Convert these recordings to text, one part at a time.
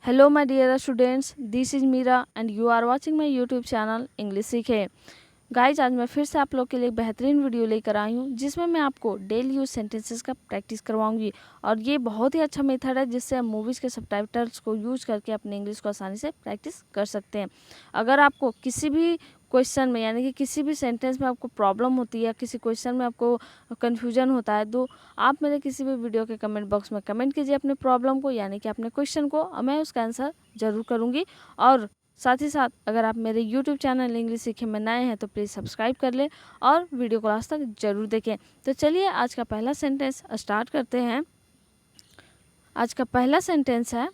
Hello, my dear students. This is Meera and you are watching my YouTube channel English सीखे। Guys आज मैं फिर से आप लोग के लिए एक बेहतरीन वीडियो लेकर आई हूँ जिसमें मैं आपको डेली यूज सेंटेंसेस का प्रैक्टिस करवाऊंगी। और ये बहुत ही अच्छा मेथड है जिससे आप मूवीज़ के सबटाइटल्स को यूज करके अपने इंग्लिश को आसानी से प्रैक्टिस कर सकते हैं। अगर आपको किसी भी क्वेश्चन में यानी कि किसी भी सेंटेंस में आपको प्रॉब्लम होती है या किसी क्वेश्चन में आपको कन्फ्यूजन होता है तो आप मेरे किसी भी वीडियो के कमेंट बॉक्स में कमेंट कीजिए अपने प्रॉब्लम को यानी कि अपने क्वेश्चन को, और मैं उसका आंसर ज़रूर करूँगी। और साथ ही साथ अगर आप मेरे YouTube चैनल इंग्लिश सीखे में नए हैं तो प्लीज़ सब्सक्राइब कर लें और वीडियो को लास्ट तक ज़रूर देखें। तो चलिए आज का पहला सेंटेंस स्टार्ट करते हैं। आज का पहला सेंटेंस है,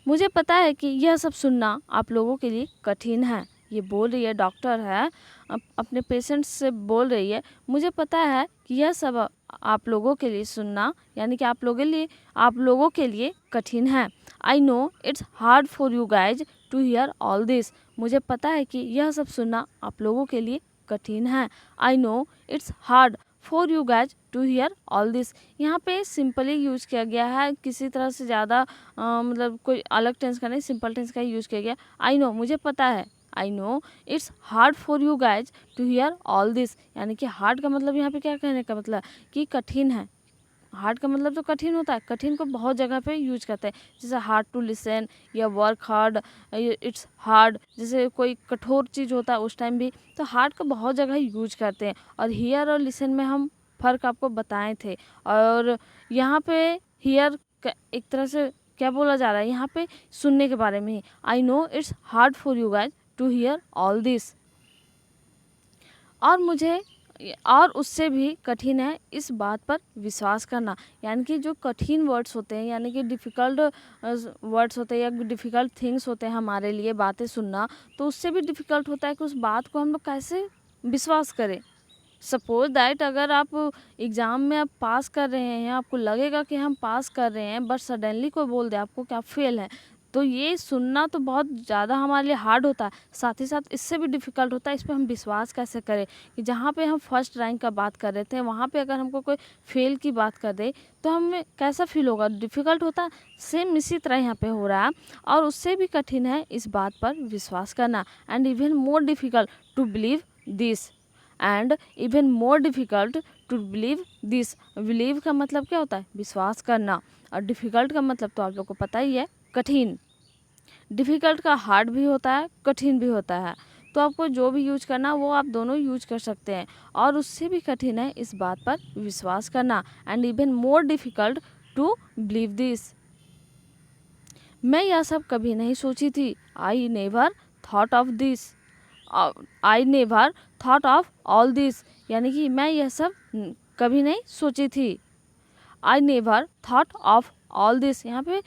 मुझे पता है कि यह सब सुनना आप लोगों के लिए कठिन है। ये बोल रही है, डॉक्टर है, अपने पेशेंट्स से बोल रही है, मुझे पता है कि यह सब आप लोगों के लिए सुनना यानी कि आप लोगों के लिए कठिन है। I know it's hard for you guys to hear all this. मुझे पता है कि यह सब सुनना आप लोगों के लिए कठिन है। I know it's hard for you guys to hear all this. यहाँ पे सिंपली यूज किया गया है, किसी तरह से ज़्यादा मतलब कोई अलग टेंस का नहीं, सिंपल टेंस का ही यूज किया गया। आई नो मुझे पता है, I know it's hard for you guys to hear all this. यानी कि हार्ड का मतलब यहाँ पे क्या कहने का मतलब कि कठिन है। हार्ड का मतलब तो कठिन होता है, कठिन को बहुत जगह पे यूज करते हैं, जैसे हार्ड टू लिसन या वर्क हार्ड, इट्स हार्ड, जैसे कोई कठोर चीज़ होता है उस टाइम भी तो हार्ड को बहुत जगह यूज करते हैं। और हियर और लिसन में हम फ़र्क आपको बताए थे। और यहाँ पे हियर एक तरह से क्या बोला जा रहा है, यहाँ पे सुनने के बारे में ही। I know it's hard for you guys to hear all this. और उससे भी कठिन है इस बात पर विश्वास करना। यानी कि जो कठिन वर्ड्स होते हैं यानी कि डिफ़िकल्ट वर्ड्स होते हैं या डिफ़िकल्ट थिंग्स होते हैं हमारे लिए बातें सुनना, तो उससे भी डिफ़िकल्ट होता है कि उस बात को हम लोग कैसे विश्वास करें। सपोज दैट अगर आप एग्ज़ाम में आप पास कर रहे हैं, आपको लगेगा कि हम पास कर रहे हैं, बट सडनली कोई बोल दे आपको कि आप फेल हैं, तो ये सुनना तो बहुत ज़्यादा हमारे लिए हार्ड होता है, साथ ही साथ इससे भी डिफ़िकल्ट होता है इस पे हम विश्वास कैसे करें कि जहाँ पे हम फर्स्ट रैंक का बात कर रहे थे वहाँ पे अगर हमको कोई फेल की बात कर दे तो हमें कैसा फील होगा, डिफ़िकल्ट होता है। सेम इसी तरह यहाँ पे हो रहा है। और उससे भी कठिन है इस बात पर विश्वास करना, and even more difficult to believe this. And even more difficult to believe this. Believe का मतलब क्या होता है, विश्वास करना, और डिफ़िकल्ट का मतलब तो आप लोग को पता ही है, कठिन। डिफ़िकल्ट का हार्ड भी होता है, कठिन भी होता है, तो आपको जो भी यूज करना वो आप दोनों यूज कर सकते हैं। और उससे भी कठिन है इस बात पर विश्वास करना, and even more difficult to believe this. मैं यह सब कभी नहीं सोची थी, I never thought of this. I never thought of all this, यानी कि मैं यह सब कभी नहीं सोची थी। I never thought of all this, यहाँ पे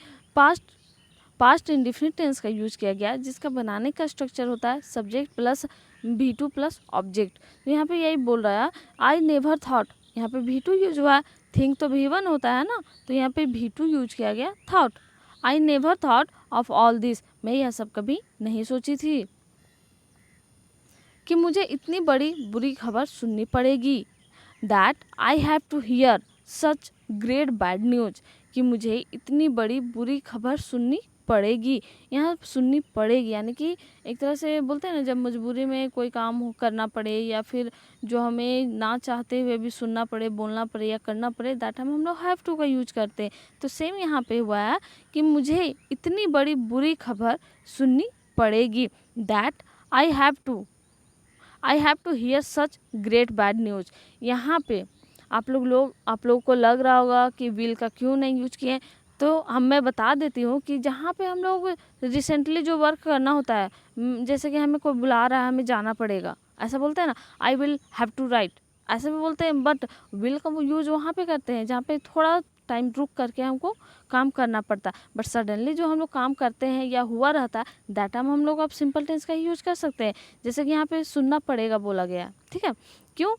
पास्ट इंडेफिनिट टेंस का यूज किया गया जिसका बनाने का स्ट्रक्चर होता है subject plus V2 plus object. तो यहाँ पे यही बोल रहा है, आई नेवर थॉट, यहाँ पे V2 यूज हुआ है, थिंक तो V1 होता है ना, तो यहाँ पे V2 यूज किया गया thought. I never thought of all this, मैं यह सब कभी नहीं सोची थी कि मुझे इतनी बड़ी बुरी खबर सुननी पड़ेगी। That I have to hear such great bad news, कि मुझे इतनी बड़ी बुरी खबर सुननी पड़ेगी। यहाँ सुननी पड़ेगी यानी कि एक तरह से बोलते हैं ना, जब मजबूरी में कोई काम करना पड़े या फिर जो हमें ना चाहते हुए भी सुनना पड़े, बोलना पड़े या करना पड़े, दैट हम लोग हैव टू का यूज करते हैं। तो सेम यहाँ पे हुआ है कि मुझे इतनी बड़ी बुरी खबर सुननी पड़ेगी। That I have to hear such great bad news. यहाँ पे आप लोगों को लग रहा होगा कि विल का क्यों नहीं यूज किए, तो मैं बता देती हूँ कि जहाँ पे हम लोग रिसेंटली जो वर्क करना होता है, जैसे कि हमें कोई बुला रहा है, हमें जाना पड़ेगा, ऐसा बोलते हैं ना, I will have to write, ऐसे भी बोलते हैं। बट विल का वो यूज वहाँ पे करते हैं जहाँ पे थोड़ा टाइम रुक करके हमको काम करना पड़ता है। बट सडनली जो हम लोग काम करते हैं या हुआ रहता है, दैट टाइम हम लोग अब सिंपल टेंस का ही यूज कर सकते हैं। जैसे कि यहाँ पे सुनना पड़ेगा बोला गया, ठीक है, क्यों,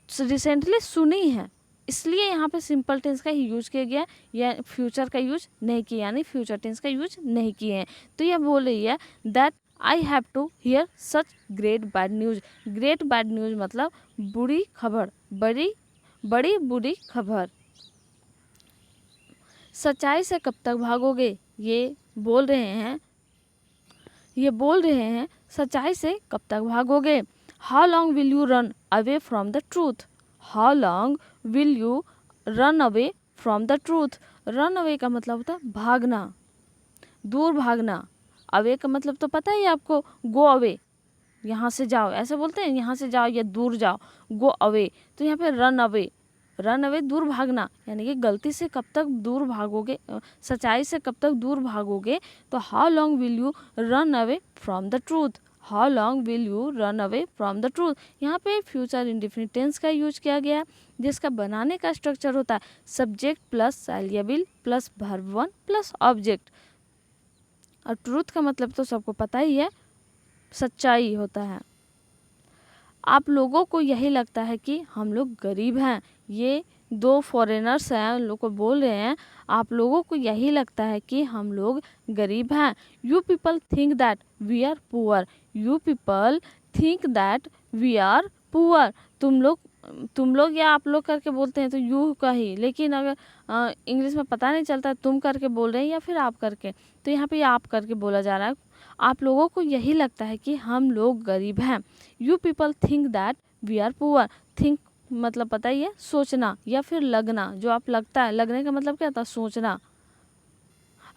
रिसेंटली सुनी है, इसलिए यहाँ पे सिंपल टेंस का ही यूज किया गया, या फ्यूचर का यूज नहीं किया, यानी फ्यूचर टेंस का यूज नहीं किए हैं। तो यह बोल रही है that I have to hear such great bad news. Great bad news मतलब बुरी खबर, बड़ी बुरी खबर। सच्चाई से कब तक भागोगे, ये बोल रहे हैं सच्चाई से कब तक भागोगे। How long will you run away from the truth. How long will you run away from the truth. Run away का मतलब होता है भागना, दूर भागना। अवे का मतलब तो पता ही है आपको, गो अवे, यहाँ से जाओ, ऐसे बोलते हैं, यहाँ से जाओ या दूर जाओ, गो अवे। तो यहाँ पे रन अवे दूर भागना, यानी कि गलती से कब तक दूर भागोगे, सच्चाई से कब तक दूर भागोगे। तो how long will you run away from the truth. How long will you run away from the truth. यहाँ पे फ्यूचर इंडेफिनिट टेंस का यूज किया गया है, जिसका बनाने का स्ट्रक्चर होता है subject plus shall will plus verb one plus object. और ट्रूथ का मतलब तो सबको पता ही है, सच्चाई होता है। आप लोगों को यही लगता है कि हम लोग गरीब हैं। ये दो फॉरेनर्स हैं, उन लोग को बोल रहे हैं आप लोगों को यही लगता है कि हम लोग गरीब हैं। You people think that we are poor. You people think that we are poor. तुम लोग या आप लोग करके बोलते हैं तो यू का ही, लेकिन अगर इंग्लिश में पता नहीं चलता तुम करके बोल रहे हैं या फिर आप करके, तो यहाँ पे आप करके बोला जा रहा है। आप लोगों को यही लगता है कि हम लोग गरीब हैं। You people think that we are poor. Think मतलब पता ही है, सोचना या फिर लगना, जो आप लगता है, लगने का मतलब क्या होता है, सोचना।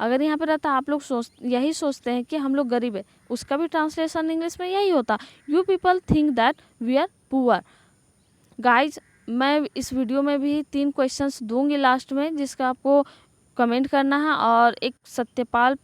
अगर यहाँ पे रहता आप लोग यही सोचते हैं कि हम लोग गरीब है, उसका भी ट्रांसलेशन इंग्लिश में यही होता, you people think that we are poor. Guys, मैं इस वीडियो में भी 3 क्वेश्चंस दूंगी लास्ट में, जिसका आपको कमेंट करना है, और एक सत्यपाल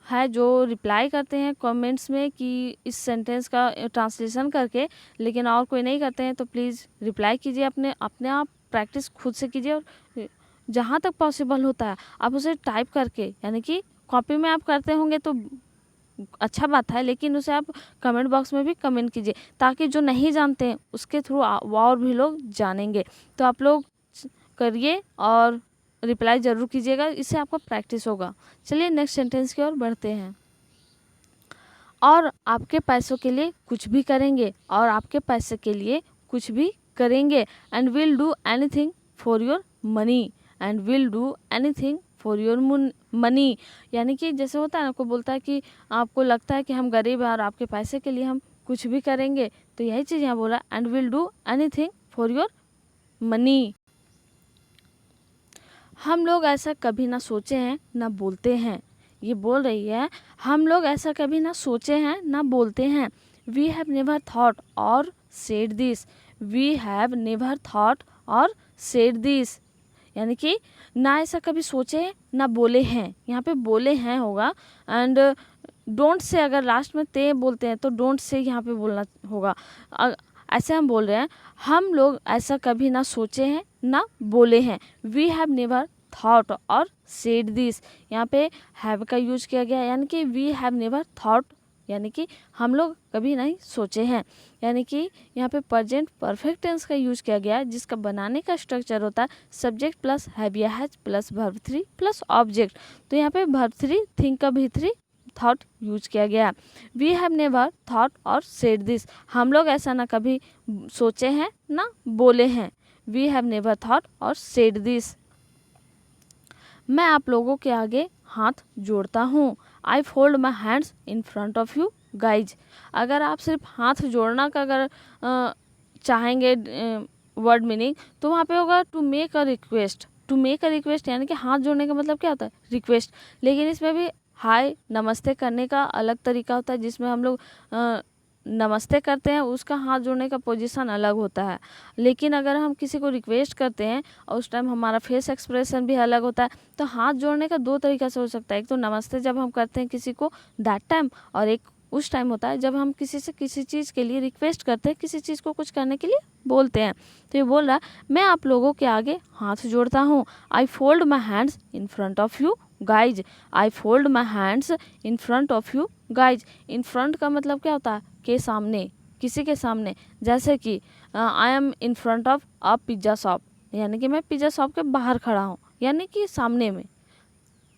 है जो रिप्लाई करते हैं कमेंट्स में कि इस सेंटेंस का ट्रांसलेशन करके, लेकिन और कोई नहीं करते हैं तो प्लीज़ रिप्लाई कीजिए, अपने आप प्रैक्टिस खुद से कीजिए, और जहाँ तक पॉसिबल होता है आप उसे टाइप करके, यानी कि कॉपी में आप करते होंगे तो अच्छा बात है, लेकिन उसे आप कमेंट बॉक्स में भी कमेंट कीजिए, ताकि जो नहीं जानते हैं उसके थ्रू और भी लोग जानेंगे। तो आप लोग करिए और रिप्लाई ज़रूर कीजिएगा, इससे आपका प्रैक्टिस होगा। चलिए नेक्स्ट सेंटेंस की ओर बढ़ते हैं। और आपके पैसों के लिए कुछ भी करेंगे, और आपके पैसे के लिए कुछ भी करेंगे। And will do anything for your money. And will do anything for your money, यानी कि जैसे होता है ना, कोई बोलता है कि आपको लगता है कि हम गरीब हैं और आपके पैसे के लिए हम कुछ भी करेंगे, तो यही चीज़ यहाँ बोला, and will do anything for your money. हम लोग ऐसा कभी ना सोचे हैं ना बोलते हैं। ये बोल रही है हम लोग ऐसा कभी ना सोचे हैं ना बोलते हैं। We have never thought or said this. We have never thought or said this, यानी कि ना ऐसा कभी सोचे हैं ना बोले हैं। यहाँ पे बोले हैं होगा, एंड डोंट से अगर लास्ट में ते बोलते हैं तो डोंट से यहाँ पे बोलना होगा। ऐसे हम बोल रहे हैं हम लोग ऐसा कभी ना सोचे हैं ना बोले हैं। We have never thought or said this, यहाँ पे हैव का यूज किया गया, यानी कि वी हैव नेवर थॉट, यानी कि हम लोग कभी नहीं सोचे हैं, यानी कि यहाँ पे प्रेजेंट परफेक्ट टेंस का यूज किया गया है, जिसका बनाने का स्ट्रक्चर होता है सब्जेक्ट प्लस हैव या has plus verb 3 plus object. तो यहाँ पे वर्ब 3 थिंक का भी 3 थॉट यूज किया गया। We have never thought or said this, हम लोग ऐसा ना कभी सोचे हैं ना बोले हैं। We have never thought or said this. मैं आप लोगों के आगे हाथ जोड़ता हूँ। I fold my hands in front of you guys. अगर आप सिर्फ हाथ जोड़ना का अगर चाहेंगे वर्ड मीनिंग, तो वहाँ पे होगा to make a request. To make a request यानी कि हाथ जोड़ने का मतलब क्या होता है, रिक्वेस्ट। लेकिन इसमें भी हाय नमस्ते करने का अलग तरीका होता है, जिसमें हम लोग नमस्ते करते हैं, उसका हाथ जोड़ने का पोजीशन अलग होता है। लेकिन अगर हम किसी को रिक्वेस्ट करते हैं और उस टाइम हमारा फेस एक्सप्रेशन भी अलग होता है, तो हाथ जोड़ने का 2 तरीका से हो सकता है। एक तो नमस्ते जब हम करते हैं किसी को दैट टाइम, और एक उस टाइम होता है जब हम किसी से किसी चीज़ के लिए रिक्वेस्ट करते हैं, किसी चीज़ को कुछ करने के लिए बोलते हैं। तो ये बोल रहा है मैं आप लोगों के आगे हाथ जोड़ता हूँ। I fold my hands in front of you guys. I fold my hands in front of you guys. In front का मतलब क्या होता है, के सामने, किसी के सामने। जैसे कि I am in front of a pizza shop, यानी कि मैं पिज़्ज़ा शॉप के बाहर खड़ा हूँ, यानी कि सामने में,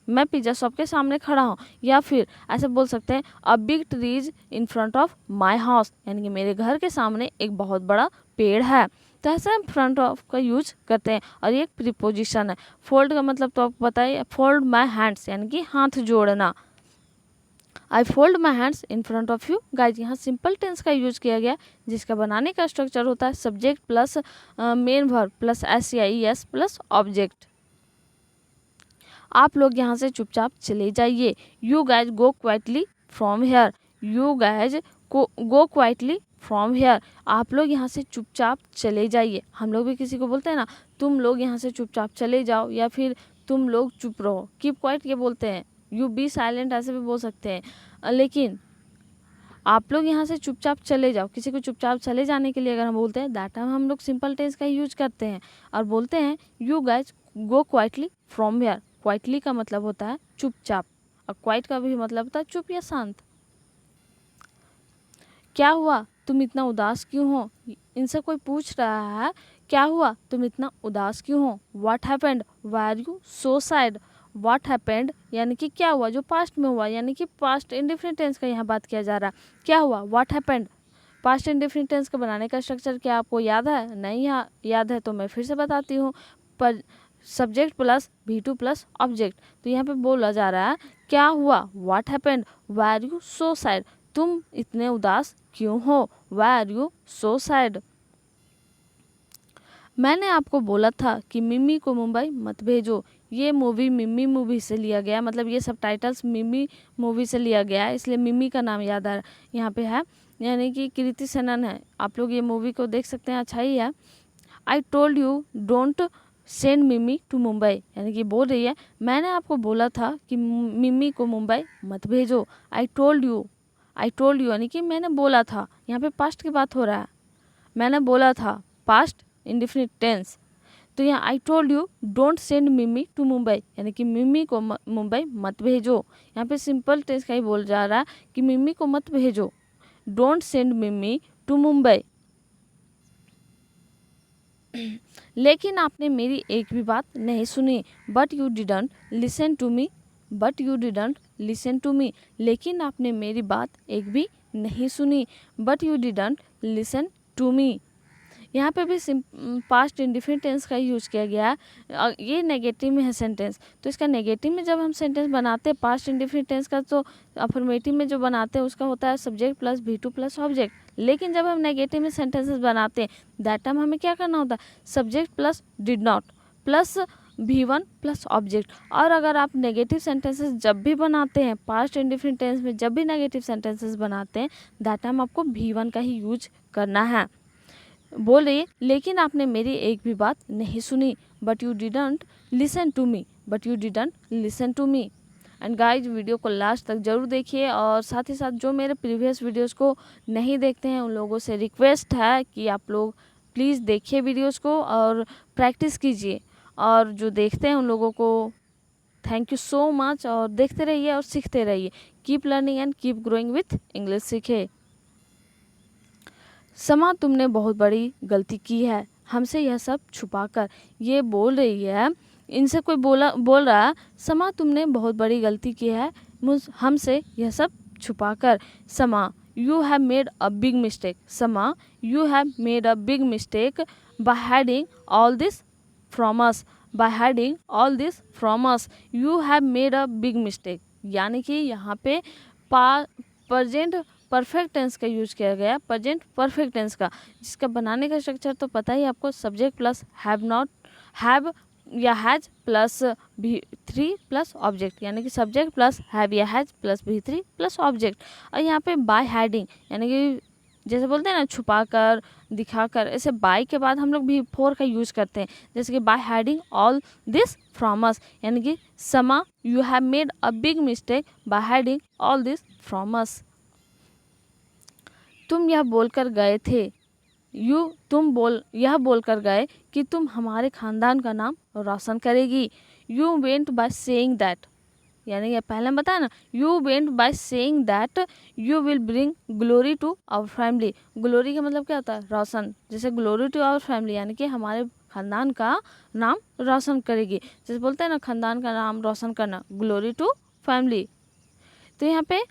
मैं पिज़्ज़ा शॉप के सामने खड़ा हूँ। या फिर ऐसे बोल सकते हैं a big trees in front of my house, यानी कि मेरे घर के सामने एक बहुत बड़ा पेड़ है। तो ऐसे हम फ्रंट ऑफ का यूज करते हैं। और ये एक प्रीपोजिशन है। फोल्ड का मतलब तो आपको पता है, फोल्ड माई हैंड्स यानी कि हाथ जोड़ना। I fold my hands in front of you. Guys यहाँ सिंपल टेंस का यूज किया गया, जिसका बनाने का स्ट्रक्चर होता है subject plus main verb plus SEIS plus object. आप लोग यहाँ से चुपचाप चले जाइए। You guys go quietly from here. You guys go quietly from here. आप लोग यहाँ से चुपचाप चले जाइए। हम लोग भी किसी को बोलते हैं ना, तुम लोग यहाँ से चुपचाप चले जाओ, या फिर तुम लोग चुप रहो, कीप क्वाइट ये बोलते हैं। यू बी साइलेंट ऐसे भी बोल सकते हैं। लेकिन आप लोग यहाँ से चुपचाप चले जाओ, किसी को चुपचाप चले जाने के लिए अगर हम बोलते हैं, दैट टाइम हम लोग सिंपल टेंस का यूज करते हैं और बोलते हैं you guys go quietly from hair. Quietly का मतलब होता है चुपचाप, और क्वाइट का भी मतलब होता है चुप या शांत। क्या हुआ, तुम इतना उदास क्यों हो? इनसे कोई पूछ रहा है, क्या हुआ, तुम इतना उदास क्यों हो? What happened, why are you so sad? What happened यानी कि क्या हुआ, जो पास्ट में हुआ, यानी कि पास्ट इंडिफिनिट टेंस का यहाँ बात किया जा रहा है। क्या हुआ, what happened. Past indefinite tense का बनाने का स्ट्रक्चर क्या आपको याद है? नहीं याद है तो मैं फिर से बताती हूँ। पर subject plus V2 plus object. तो यहाँ पे बोला जा रहा है क्या हुआ, what happened, why are you so sad, तुम इतने उदास क्यों हो? Why are you so sad. मैंने आपको बोला था कि मिम्मी को मुंबई मत भेजो। ये मूवी मिम्मी मूवी से लिया गया, मतलब ये सब टाइटल्स मिम्मी मूवी से लिया गया है, इसलिए मिम्मी का नाम याद आ यहाँ पे है, यानी कि कृति सेनन है। आप लोग ये मूवी को देख सकते हैं, अच्छा ही है। I told you don't send Mimmi to Mumbai, यानी कि बोल रही है मैंने आपको बोला था कि मिम्मी को मुंबई मत भेजो। आई टोल्ड यू यानी कि मैंने बोला था, यहाँ पे पास्ट की बात हो रहा है। मैंने बोला था, पास्ट इंडिफिनिट टेंस। तो यहाँ I told you don't send Mimmi to Mumbai, यानी कि मिम्मी को मुंबई मत भेजो। यहाँ पे सिंपल टेंस का ही बोल जा रहा है कि मिम्मी को मत भेजो। Don't send Mimmi to Mumbai. लेकिन आपने मेरी एक भी बात नहीं सुनी। But you didn't listen to me. But you didn't listen to me. लेकिन आपने मेरी बात एक भी नहीं सुनी। But you didn't listen to me. यहाँ पे भी पास्ट इंडिफिनिट टेंस का यूज किया गया है। ये नेगेटिव में है सेंटेंस, तो इसका नेगेटिव में जब हम सेंटेंस बनाते हैं पास्ट इंडिफिनिट टेंस का, तो अफर्मेटिव में जो बनाते हैं उसका होता है subject plus V2 plus object. लेकिन जब हम नेगेटिव में सेंटेंसेस बनाते हैं, दैट टाइम हमें क्या करना होता है, subject plus did not plus V1 plus object. और अगर आप नेगेटिव सेंटेंसेस जब भी बनाते हैं, पास्ट इंडिफिनिट टेंस में जब भी नेगेटिव सेंटेंसेस बनाते हैं, दैट टाइम आपको V1 का ही यूज करना है। बोल रही है लेकिन आपने मेरी एक भी बात नहीं सुनी। But you didn't listen to me. But you didn't listen to me. And guys video को लास्ट तक जरूर देखिए, और साथ ही साथ जो मेरे प्रीवियस वीडियोस को नहीं देखते हैं उन लोगों से रिक्वेस्ट है कि आप लोग प्लीज़ देखिए वीडियोस को और प्रैक्टिस कीजिए, और जो देखते हैं उन लोगों को थैंक यू सो मच, और देखते रहिए और सीखते रहिए। Keep learning and keep growing with English सीखे। समा तुमने बहुत बड़ी गलती की है हमसे यह सब छुपाकर। ये बोल रही है, इनसे कोई बोल रहा है समा तुमने बहुत बड़ी गलती की है हमसे यह सब छुपाकर। Sama you have made a big mistake. Sama you have made a big mistake by hiding all this from us. By hiding all this from us. You have made a big mistake, यानी कि यहाँ पे प्रेजेंट परफेक्ट टेंस का use किया गया, present perfect tense का, जिसका बनाने का स्ट्रक्चर तो पता ही आपको, subject plus have not have या has plus V3 plus object, यानी कि सब्जेक्ट प्लस हैव या has plus V3 plus object. और यहाँ पे बाय हाइडिंग, यानी कि जैसे बोलते हैं ना छुपा कर, दिखा कर, ऐसे बाय के बाद हम लोग V4 का यूज करते हैं, जैसे कि by hiding all this from us, यानी कि समा you have made a big mistake by hiding all this from us. तुम यह बोलकर गए थे, यह बोलकर गए कि तुम हमारे खानदान का नाम रोशन करेगी। You went by saying that, यानी ये पहले बताया ना, you went by saying that you will bring glory to our family. Glory का मतलब क्या होता है, रोशन। जैसे ग्लोरी टू आवर फैमिली यानी कि हमारे खानदान का नाम रोशन करेगी। जैसे बोलते हैं ना खानदान का नाम रोशन करना, ग्लोरी टू फैमिली। तो यहाँ पे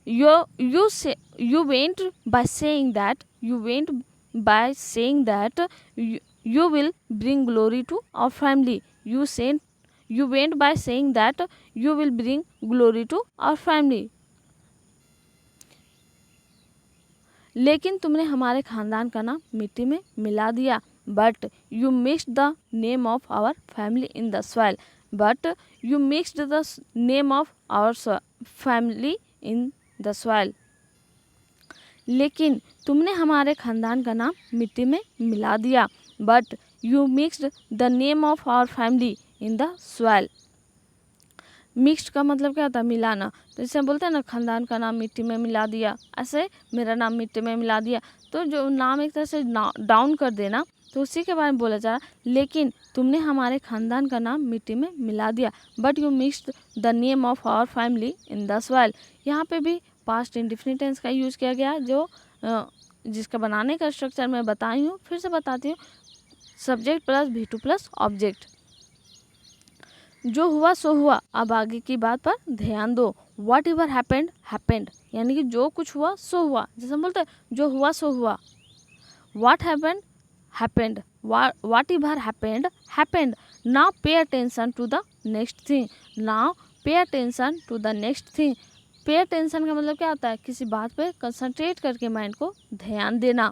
you went by saying that, you went by saying that you will bring glory to our family. You went by saying that you will bring glory to our family. लेकिन तुमने हमारे खानदान का नाम मिट्टी में मिला दिया. But you mixed the name of our family in the soil. But you mixed the name of our family in the soil. लेकिन तुमने हमारे खानदान का नाम मिट्टी में मिला दिया. But you mixed the name of our family in the soil. Mixed का मतलब क्या होता है? मिलाना. तो जैसे बोलते हैं ना, खानदान का नाम मिट्टी में मिला दिया, ऐसे मेरा नाम मिट्टी में मिला दिया. तो जो नाम एक तरह से डाउन कर देना, तो उसी के बारे में बोला जा रहा है. लेकिन तुमने हमारे खानदान का नाम मिट्टी में मिला दिया. But you mixed the name of our family in the soil. यहाँ पे भी पास्ट इंडेफिनिट टेंस का यूज़ किया गया, जो जिसका बनाने का स्ट्रक्चर मैं बताई हूँ. फिर से बताती हूँ. Subject plus V2 plus object. जो हुआ सो हुआ, अब आगे की बात पर ध्यान दो. वॉट एवर हैपेंड हैपेंड, यानी कि जो कुछ हुआ सो हुआ. जैसे हम बोलते हैं जो हुआ सो हुआ. What happened happened. Whatever happened happened. Now pay attention to the next thing. Now pay attention to the next thing. Pay attention का मतलब क्या होता है? किसी बात पे कंसंट्रेट करके माइंड को ध्यान देना.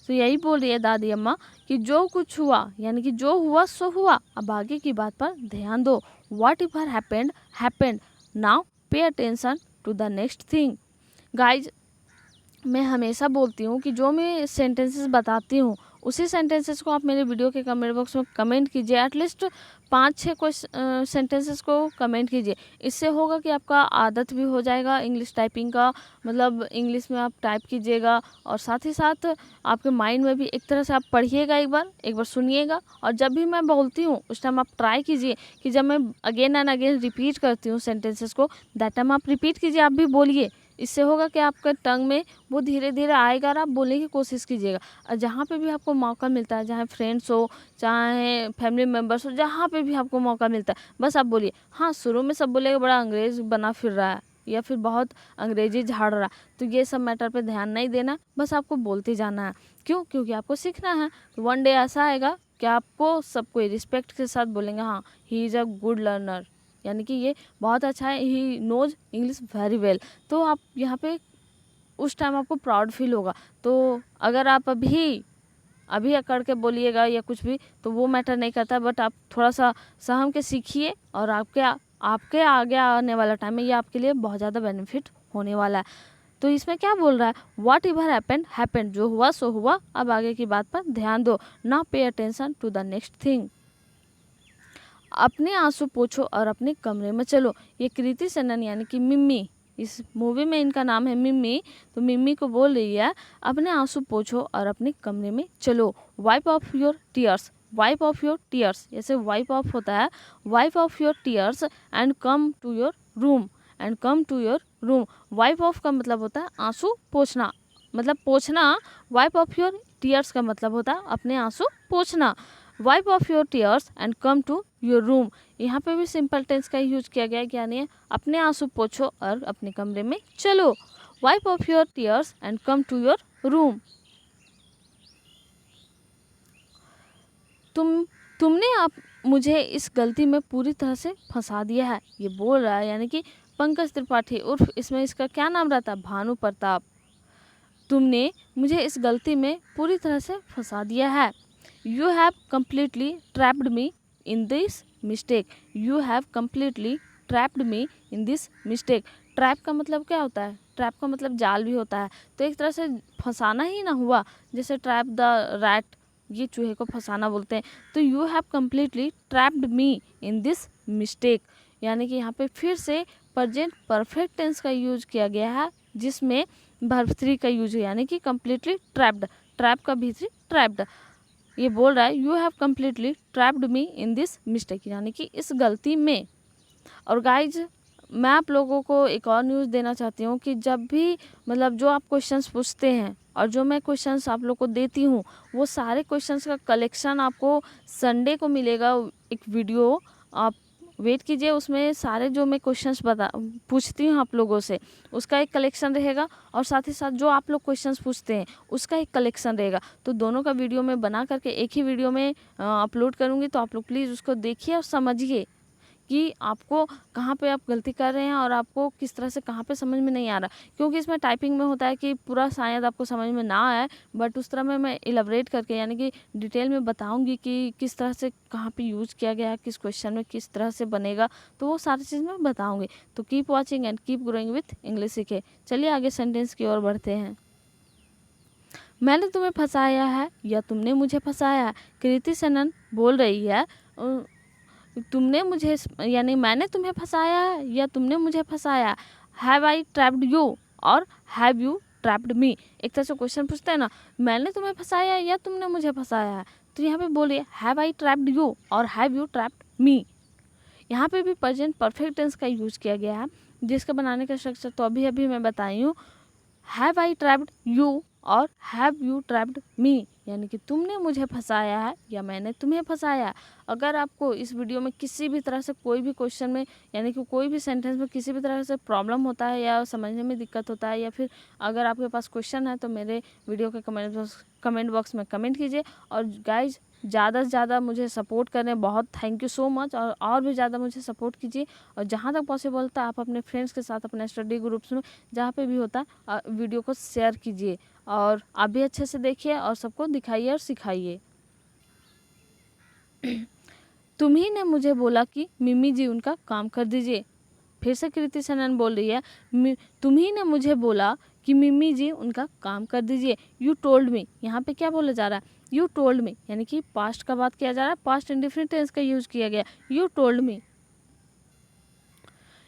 तो यही बोल रही है दादी अम्मा कि जो कुछ हुआ, यानी कि जो हुआ सो हुआ, अब आगे की बात पर ध्यान दो. Whatever happened happened. Now pay attention to the next thing. Guys, मैं हमेशा बोलती हूँ कि जो मैं सेंटेंसेस बताती हूँ, उसी सेंटेंसेस को आप मेरे वीडियो के कमेंट बॉक्स में कमेंट कीजिए. एटलीस्ट 5-6 सेंटेंसेस को कमेंट कीजिए. इससे होगा कि आपका आदत भी हो जाएगा इंग्लिश टाइपिंग का. मतलब इंग्लिश में आप टाइप कीजिएगा, और साथ ही साथ आपके माइंड में भी एक तरह से आप पढ़िएगा, एक बार सुनिएगा. और जब भी मैं बोलती हूँ उस टाइम आप ट्राई कीजिए कि जब मैं अगेन एंड अगेन रिपीट करती हूँ सेंटेंसेस को, दैट टाइम आप रिपीट कीजिए, आप भी बोलिए. इससे होगा कि आपके टंग में वो धीरे धीरे आएगा और आप बोलने की कोशिश कीजिएगा. और जहाँ पे भी आपको मौका मिलता है, चाहे फ्रेंड्स हो, चाहे फैमिली मेम्बर्स हो, जहाँ पे भी आपको मौका मिलता है, बस आप बोलिए. हाँ, शुरू में सब बोलेगा बड़ा अंग्रेज बना फिर रहा है, या फिर बहुत अंग्रेजी झाड़ रहा है. तो ये सब मैटर पे ध्यान नहीं देना, बस आपको बोलते जाना है. क्यों? क्योंकि आपको सीखना है. वन डे ऐसा आएगा कि आपको सब कोई रिस्पेक्ट के साथ बोलेंगे, हाँ he is a good learner, यानी कि ये बहुत अच्छा है, he knows English very well. तो आप यहाँ पे उस टाइम आपको प्राउड फील होगा. तो अगर आप अभी अकड़ के बोलिएगा या कुछ भी, तो वो मैटर नहीं करता. बट आप थोड़ा सा सहम के सीखिए, और आपके आगे आने वाला टाइम में ये आपके लिए बहुत ज़्यादा बेनिफिट होने वाला है. तो इसमें क्या बोल रहा है? What ever happened happened. जो हुआ सो हुआ, अब आगे की बात पर ध्यान दो. Now pay attention to the next thing. अपने आंसू पोछो और अपने कमरे में चलो. ये कृति सेनन यानी कि मिम्मी, इस मूवी में इनका नाम है मिम्मी. तो मिम्मी को बोल रही है अपने आंसू पोछो और अपने कमरे में चलो. Wipe off your tears. Wipe off your tears, जैसे वाइप ऑफ होता है, wipe off your tears and come to your room. And come to your room. Wipe off का मतलब होता है आंसू पोछना, मतलब पोछना. वाइप ऑफ योर टीयर्स का मतलब होता है अपने आंसू पोछना. Wipe off your tears and come to your room. यहाँ पे भी सिंपल टेंस का यूज किया गया है, यानी है अपने आंसू पोछो और अपने कमरे में चलो. Wipe off your tears and come to your room. तुमने आप मुझे इस गलती में पूरी तरह से फंसा दिया है. ये बोल रहा है यानी कि पंकज त्रिपाठी, उर्फ इसमें इसका क्या नाम रहता है? भानु प्रताप. तुमने मुझे इस गलती में पूरी तरह से फंसा दिया है. You have completely trapped me in this mistake. You have completely trapped me in this mistake. Trap का मतलब क्या होता है? ट्रैप का मतलब जाल भी होता है. तो एक तरह से फंसाना ही ना हुआ. जैसे ट्रैप द रैट, ये चूहे को फंसाना बोलते हैं. तो you have completely trapped me in this mistake, यानी कि यहाँ पे फिर से प्रेजेंट परफेक्ट टेंस का यूज किया गया है, जिसमें वर्ब 3 का यूज है, यानी कि कम्प्लीटली ट्रैप्ड. ट्रैप का भी ट्रैप्ड. ये बोल रहा है you have completely trapped me in this mistake, यानी कि इस गलती में. और गाइज, मैं आप लोगों को एक और न्यूज़ देना चाहती हूँ कि जब भी मतलब जो आप क्वेश्चंस पूछते हैं और जो मैं क्वेश्चंस आप लोग को देती हूँ, वो सारे क्वेश्चंस का कलेक्शन आपको संडे को मिलेगा. एक वीडियो आप वेट कीजिए, उसमें सारे जो मैं क्वेश्चंस पूछती हूँ आप लोगों से, उसका एक कलेक्शन रहेगा और साथ ही साथ जो आप लोग क्वेश्चंस पूछते हैं उसका एक कलेक्शन रहेगा। तो दोनों का वीडियो मैं बना करके एक ही वीडियो में अपलोड करूँगी। तो आप लोग प्लीज़ उसको देखिए और समझिए कि आपको कहाँ पे आप गलती कर रहे हैं और आपको किस तरह से कहाँ पे समझ में नहीं आ रहा। क्योंकि इसमें टाइपिंग में होता है कि पूरा शायद आपको समझ में ना आए, बट उस तरह में मैं इलैबोरेट करके यानी कि डिटेल में बताऊंगी कि किस तरह से कहाँ पे यूज़ किया गया है, किस क्वेश्चन में किस तरह से बनेगा, तो वो सारी चीज़ मैं बताऊँगी। तो keep watching and keep growing with English सीखे। चलिए आगे सेंटेंस की ओर बढ़ते हैं। मैंने तुम्हें फंसाया है या तुमने मुझे फंसाया है। कृति सेनन बोल रही है तुमने मुझे यानी मैंने तुम्हें फंसाया है या तुमने मुझे फंसाया। हैव आई ट्रैप्ड यू और हैव यू ट्रैप्ड मी। एक तरह से क्वेश्चन पूछते हैं ना, मैंने तुम्हें फंसाया या तुमने मुझे फंसाया है। तो यहाँ पे बोलिए हैव आई ट्रैप्ड यू और हैव यू ट्रैप्ड मी। यहाँ पे भी प्रेजेंट परफेक्ट टेंस का यूज किया गया है, जिसका बनाने का स्ट्रक्चर तो अभी मैं बताई हूँ। हैव आई ट्रैप्ड यू और हैव यू ट्रैप्ड मी, यानी कि तुमने मुझे फंसाया है या मैंने तुम्हें फंसाया है। अगर आपको इस वीडियो में किसी भी तरह से कोई भी क्वेश्चन में यानी कि कोई भी सेंटेंस में किसी भी तरह से प्रॉब्लम होता है या समझने में दिक्कत होता है, या फिर अगर आपके पास क्वेश्चन है तो मेरे वीडियो के कमेंट बॉक्स में कमेंट कीजिए। और गाइज ज़्यादा से ज़्यादा मुझे सपोर्ट करें, बहुत थैंक यू सो मच। और भी ज़्यादा मुझे सपोर्ट कीजिए और जहाँ तक पॉसिबल होता है आप अपने फ्रेंड्स के साथ, अपने स्टडी ग्रुप्स में जहाँ पे भी होता है वीडियो को शेयर कीजिए और आप भी अच्छे से देखिए और सबको दिखाइए और सिखाइए। तुम्ही ने मुझे बोला कि मिमी जी उनका काम कर दीजिए। फिर से कृति सेनन बोल रही है तुम्ही ने मुझे बोला कि मिमी जी उनका काम कर दीजिए। यू टोल्ड मी, यहाँ पे क्या बोला जा रहा है, यू टोल्ड मी, यानी कि पास्ट का बात किया जा रहा है, पास्ट इंडेफिनिट टेंस का यूज किया गया। You told me,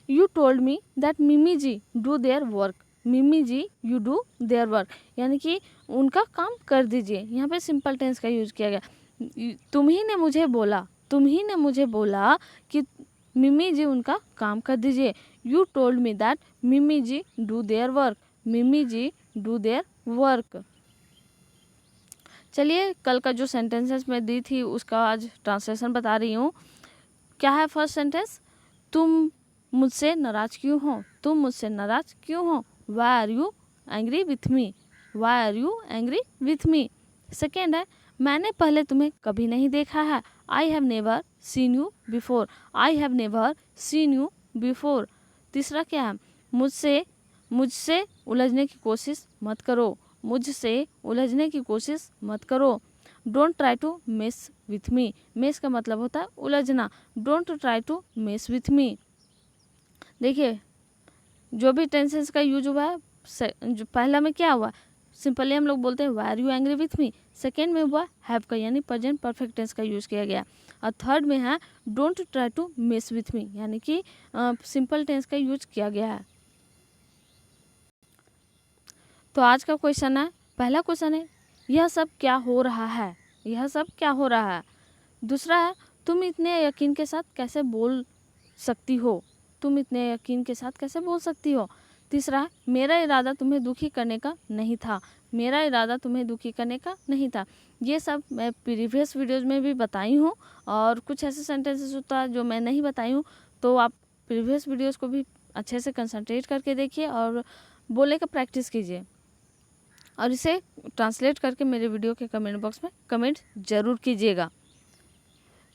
you told me that मिमी जी डू देयर वर्क। मिमी जी यू डू देयर वर्क, यानी कि उनका काम कर दीजिए। यहाँ पे सिंपल टेंस का यूज किया गया। तुम्ही ने मुझे बोला, तुम्ही ने मुझे बोला कि मिमी जी उनका काम कर दीजिए। यू टोल्ड मी दैट मिमी जी डू देयर वर्क। मिमी जी डू देयर वर्क। चलिए कल का जो सेंटेंसेस मैं दी थी उसका आज ट्रांसलेशन बता रही हूँ। क्या है फर्स्ट सेंटेंस, तुम मुझसे नाराज क्यों हो, तुम मुझसे नाराज क्यों हो। Why are you angry with me, why are you angry with me. Second है, मैंने पहले तुम्हें कभी नहीं देखा है। I have never seen you before, I have never seen you before. तीसरा क्या है, मुझसे उलझने की कोशिश मत करो, मुझसे उलझने की कोशिश मत करो। Don't try to mess with me, mess का मतलब होता है उलझना। Don't try to mess with me. देखिए जो भी टेंसेस का यूज हुआ है, जो पहला में क्या हुआ, सिंपली हम लोग बोलते हैं why are you angry with me. Second में हुआ हैव का यानी प्रेजेंट परफेक्ट टेंस का यूज किया गया। और थर्ड में है don't try to mess with me, यानी कि सिंपल टेंस का यूज किया गया है। तो आज का क्वेश्चन है, पहला क्वेश्चन है यह सब क्या हो रहा है, यह सब क्या हो रहा है। दूसरा है तुम इतने यकीन के साथ कैसे बोल सकती हो, तुम इतने यकीन के साथ कैसे बोल सकती हो। तीसरा है मेरा इरादा तुम्हें दुखी करने का नहीं था, मेरा इरादा तुम्हें दुखी करने का नहीं था। ये सब मैं प्रीवियस वीडियोज़ में भी बताई हूँ और कुछ ऐसे सेंटेंसेस होता है जो मैं नहीं बताई हूँ, तो आप प्रीवियस वीडियोज़ को भी अच्छे से कंसंट्रेट करके देखिए और बोलने का प्रैक्टिस कीजिए और इसे ट्रांसलेट करके मेरे वीडियो के कमेंट बॉक्स में कमेंट ज़रूर कीजिएगा।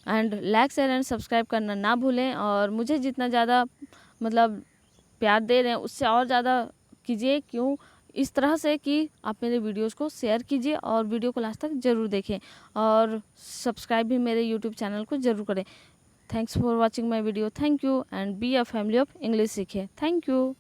And like share and subscribe करना ना भूलें और मुझे जितना ज़्यादा मतलब प्यार दे रहे हैं उससे और ज़्यादा कीजिए, क्यों इस तरह से कि आप मेरे वीडियोस को शेयर कीजिए और वीडियो को लास्ट तक ज़रूर देखें और सब्सक्राइब भी मेरे यूट्यूब चैनल को ज़रूर करें। Thanks for watching my video, thank you and be a family of English सीखे। Thank you.